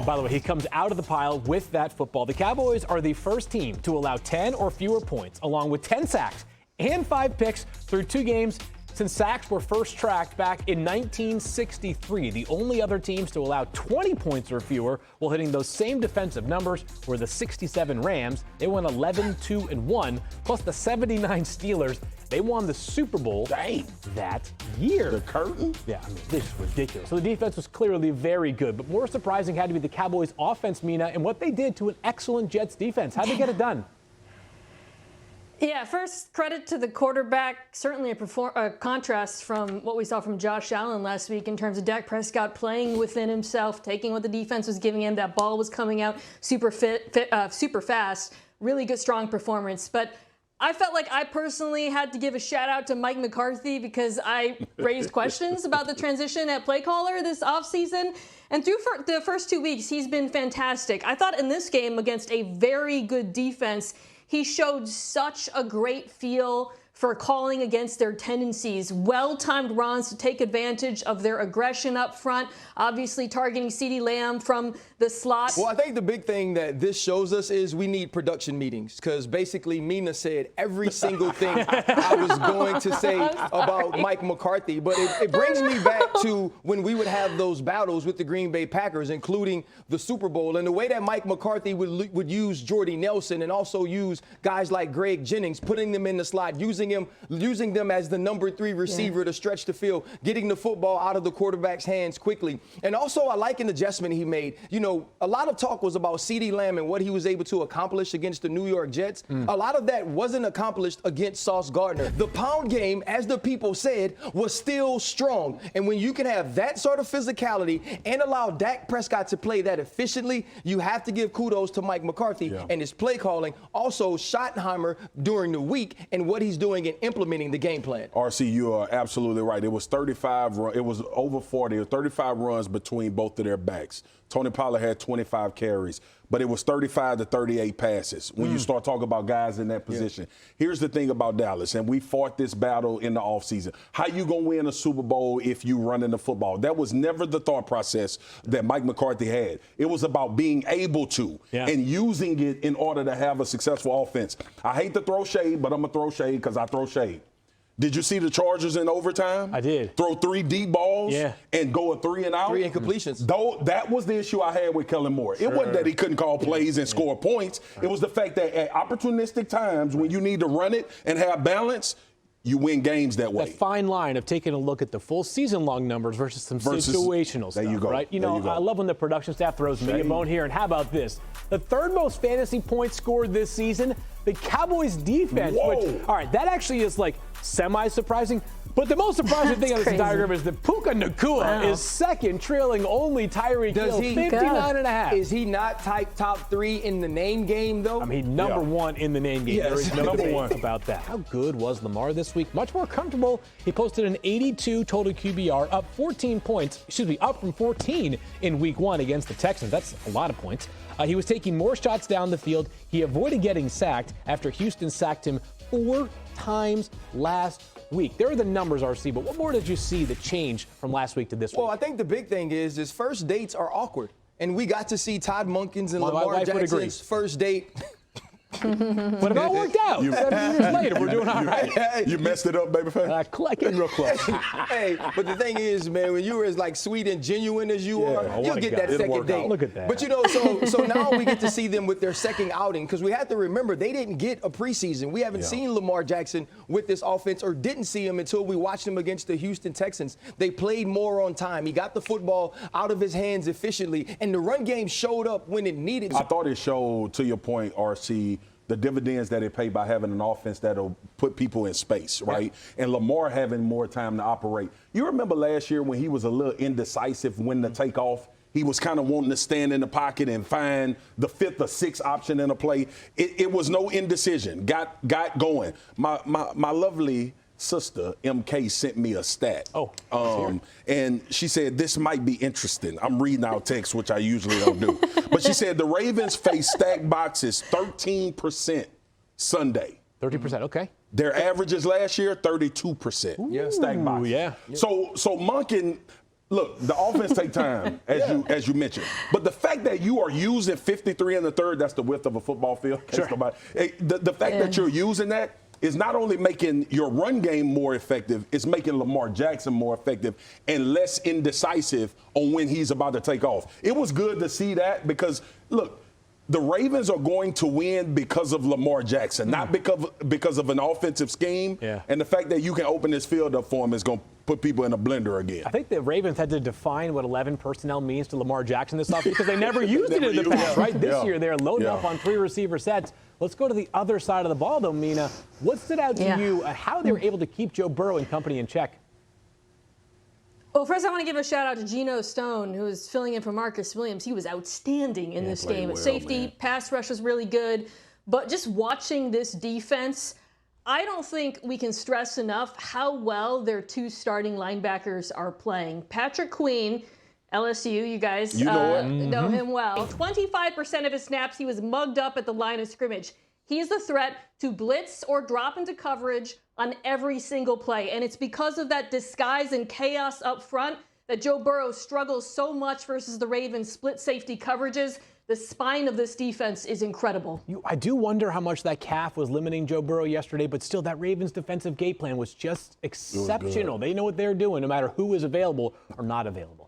By the way, he comes out of the pile with that football. The Cowboys are the first team to allow 10 or fewer points, along with 10 sacks and 5 picks through 2 games since sacks were first tracked back in 1963. The only other teams to allow 20 points or fewer while hitting those same defensive numbers were the 67 Rams. They won 11-2-1, plus the 79 Steelers. They won the Super Bowl that year. The curtain? Yeah, I mean, this is ridiculous. So the defense was clearly very good, but more surprising had to be the Cowboys' offense, Mina, and what they did to an excellent Jets defense. How'd they get it done? Yeah, first credit to the quarterback. Certainly a contrast from what we saw from Josh Allen last week in terms of Dak Prescott playing within himself, taking what the defense was giving him. That ball was coming out super fast. Really good, strong performance. But I felt like I personally had to give a shout out to Mike McCarthy because I raised questions about the transition at play caller this offseason. And through the first 2 weeks, he's been fantastic. I thought in this game against a very good defense, he showed such a great feel for calling against their tendencies. Well-timed runs to take advantage of their aggression up front, obviously targeting CeeDee Lamb from the slot. Well, I think the big thing that this shows us is we need production meetings, because basically Mina said every single thing I was going to say about Mike McCarthy. But it brings me back to when we would have those battles with the Green Bay Packers, including the Super Bowl, and the way that Mike McCarthy would use Jordy Nelson and also use guys like Greg Jennings, putting them in the slot, using them as the number 3 receiver to stretch the field, getting the football out of the quarterback's hands quickly. And also, I like an adjustment he made. You know, a lot of talk was about CeeDee Lamb and what he was able to accomplish against the New York Jets. A lot of that wasn't accomplished against Sauce Gardner. The pound game, as the people said, was still strong. And when you can have that sort of physicality and allow Dak Prescott to play that efficiently, you have to give kudos to Mike McCarthy and his play calling. Also, Schottenheimer during the week and what he's doing in implementing the game plan. RC, you are absolutely right. It was 35. It was over 40 or 35 runs between both of their backs. Tony Pollard had 25 carries, but it was 35 to 38 passes when you start talking about guys in that position. Here's the thing about Dallas, and we fought this battle in the offseason. How you going to win a Super Bowl if you running the football? That was never the thought process that Mike McCarthy had. It was about being able to and using it in order to have a successful offense. I hate to throw shade, but I'm going to throw shade because I throw shade. Did you see the Chargers in overtime? I did. Throw 3 deep balls and go a 3 and out? 3 incompletions. Though that was the issue I had with Kellen Moore. It wasn't that he couldn't call plays and score points. It was the fact that at opportunistic times when you need to run it and have balance, you win games that way. That fine line of taking a look at the full season-long numbers versus some situational stuff, you go. right? You know, I love when the production staff throws me a bone here. And how about this? The 3rd most fantasy points scored this season, the Cowboys defense. Which, all right, that actually is like semi-surprising. But the most surprising thing on this diagram is that Puka Nacua is second, trailing only Tyreek Hill, 59.5. Is he not top 3 in the name game, though? I mean, number 1 in the name game. Yes. There is no doubt about that. How good was Lamar this week? Much more comfortable. He posted an 82 total QBR, up 14 points, up from 14 in week 1 against the Texans. That's a lot of points. He was taking more shots down the field. He avoided getting sacked after Houston sacked him 4 times last week. There are the numbers, RC, but what more did you see that changed from last week to this week? Well, I think the big thing is first dates are awkward. And we got to see Todd Monken's and Lamar Jackson's first date. But it all worked out. 7 years later, we're doing all right. You messed it up, baby face. Clicking real close. Hey, but the thing is, man, when you were as like sweet and genuine as you are, you'll get that second date. Look at that. But you know, so now we get to see them with their second outing, because we have to remember they didn't get a preseason. We haven't seen Lamar Jackson with this offense, or didn't see him until we watched him against the Houston Texans. They played more on time. He got the football out of his hands efficiently, and the run game showed up when it needed to. I thought it showed, to your point, RC, the dividends that it paid by having an offense that'll put people in space, right? And Lamar having more time to operate. You remember last year when he was a little indecisive when to take off? He was kind of wanting to stand in the pocket and find the 5th or 6th option in a play. It was no indecision. Got going. My lovely sister, MK, sent me a stat. And she said, this might be interesting. I'm reading out text, which I usually don't do. But she said the Ravens face stacked boxes 13% Sunday. 30%, okay. Their averages last year, 32%. Yeah, stacked boxes. Yeah. So Monken, Look, the offense take time, as you mentioned. But the fact that you are using 53 in the third, that's the width of a football field. Sure. The fact that you're using that is not only making your run game more effective, it's making Lamar Jackson more effective and less indecisive on when he's about to take off. It was good to see that because, look, the Ravens are going to win because of Lamar Jackson, not because of an offensive scheme. Yeah. And the fact that you can open this field up for him is going to put people in a blender again. I think the Ravens had to define what 11 personnel means to Lamar Jackson this offseason because they never used it in the past, right? This year they're loading up on 3 receiver sets. Let's go to the other side of the ball, though, Mina. What stood out to you how they were able to keep Joe Burrow and company in check? Well, first I want to give a shout out to Geno Stone, who was filling in for Marcus Williams. He was outstanding in this game. Well, Safety, man. pass rush was really good. But just watching this defense, I don't think we can stress enough how well their 2 starting linebackers are playing. Patrick Queen, LSU, you guys know him well. 25% of his snaps, he was mugged up at the line of scrimmage. He's the threat to blitz or drop into coverage on every single play. And it's because of that disguise and chaos up front that Joe Burrow struggles so much versus the Ravens' split safety coverages. The spine of this defense is incredible. I do wonder how much that calf was limiting Joe Burrow yesterday, but still that Ravens defensive game plan was just exceptional. They know what they're doing no matter who is available or not available.